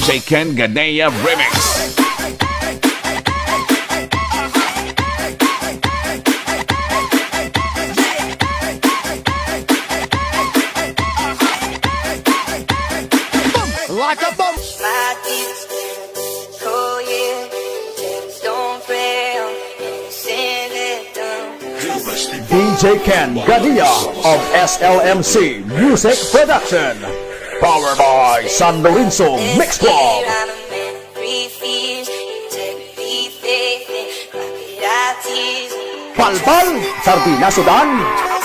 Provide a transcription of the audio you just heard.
DJ Ken Gadea Remix. Like a bomb. My deepest oh yeah, things don't fail, send it down. DJ Ken Gadea of SLMC Music Production. Powered by San Lorenzo Mix Club. Palpal, Sardina Sudan.